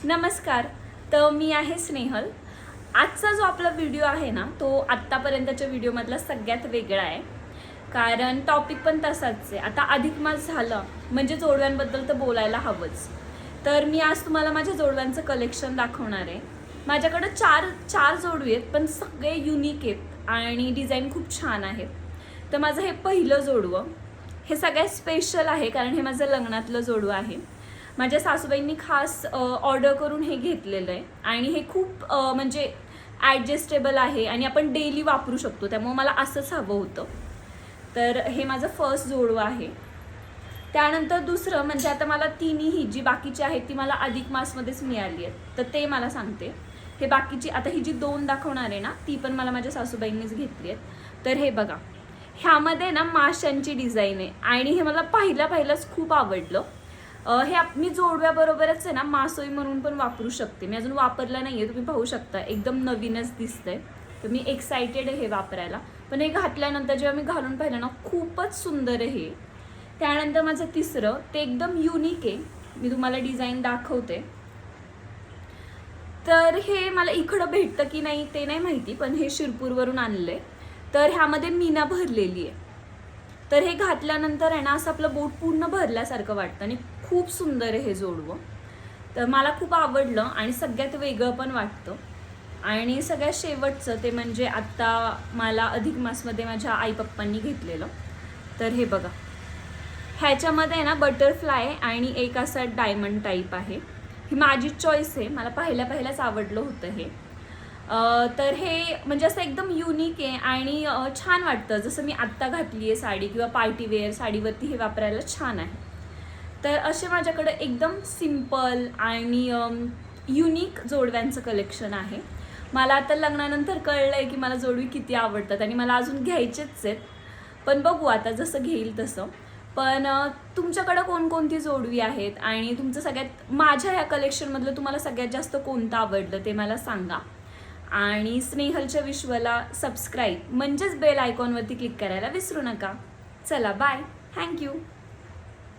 नमस्कार. तर मी आहे स्नेहल. आजचा जो आपला व्हिडिओ आहे ना, तो आत्तापर्यंतच्या व्हिडिओमधला सगळ्यात वेगळा आहे. कारण टॉपिक पण तसाच आहे. आता अधिक मास झालं म्हणजे जोडव्यांबद्दल तर बोलायला हवंच. तर मी आज तुम्हाला माझ्या जोडव्यांचं कलेक्शन दाखवणार आहे. माझ्याकडे चार जोडवी आहेत, पण सगळे युनिक आहेत आणि डिझाईन खूप छान आहेत. तर माझं हे पहिलं जोडवं हे सगळ्यात स्पेशल आहे, कारण हे माझं लग्नातलं जोडवं आहे. माझ्या सासूबाईंनी खास ऑर्डर करून हे घेतलेलं आहे आणि हे खूप म्हणजे ॲडजस्टेबल आहे आणि आपण डेली वापरू शकतो, त्यामुळे मला असंच हवं होतं. तर हे माझं फर्स्ट जोडवं आहे. त्यानंतर दुसरं म्हणजे आता मला तिन्ही जी बाकीची आहेत ती मला अधिक मासमध्येच मिळाली आहेत, तर ते मला सांगते. हे बाकीची आता ही जी 2 दाखवणार आहे ना, ती पण मला माझ्या सासूबाईंनीच घेतली आहेत. तर हे बघा, ह्यामध्ये ना माशांची डिझाईन आहे आणि हे मला पहिल्याच खूप आवडलं. हे मी जोडव्याबरोबरच आहे ना मासोळी म्हणून पण वापरू शकते. मी अजून वापरलं नाही आहे, तुम्ही पाहू शकता एकदम नवीनच दिसतंय. तर मी एक्सायटेड आहे हे वापरायला. पण हे घातल्यानंतर जेव्हा मी घालून पाहिलं ना, खूपच सुंदर आहे हे. त्यानंतर माझं तिसरं ते एकदम युनिक आहे, मी तुम्हाला डिझाईन दाखवते. तर हे मला इकडं भेटतं की नाही ते नाही माहिती, पण हे शिरपूरवरून आणलंय. तर ह्यामध्ये मीना भरलेली आहे. तर हे घातल्यानंतर आहे ना, असं आपलं बोट पूर्ण भरल्यासारखं वाटतं आणि खूप सुंदर आहे हे जोडवं. तर मला खूप आवडलं आणि सगळ्यात वेगळं पण वाटतं. आणि सगळ्यात शेवटचं ते म्हणजे आत्ता मला अधिक मासमध्ये माझ्या आई पप्पांनी घेतलेलं. तर हे बघा, ह्याच्यामध्ये ना बटरफ्लाय आणि एक असा डायमंड टाईप आहे. ही माझी चॉईस आहे, मला पहिल्याच आवडलं होतं हे. तर हे म्हणजे असं एकदम युनिक आहे आणि छान वाटतं. जसं मी आत्ता घातली आहे साडी किंवा पार्टीवेअर साडीवरती हे वापरायला छान आहे. तर असे माझ्याकडे एकदम सिम्पल आणि युनिक जोडव्यांचं कलेक्शन आहे. मला आता लग्नानंतर कळलं आहे की मला जोडवी किती आवडतात आणि मला अजून घ्यायचेच आहेत. पण बघू आता जसं घेईल तसं. पण तुमच्याकडं कोणकोणती जोडवी आहेत आणि तुमचं सगळ्यात माझ्या ह्या कलेक्शनमधलं तुम्हाला सगळ्यात जास्त कोणतं आवडलं ते मला सांगा. आणि स्नेहलच्या विश्वाला सबस्क्राईब म्हणजेच बेल आयकॉनवरती क्लिक करायला विसरू नका. चला बाय, थँक्यू.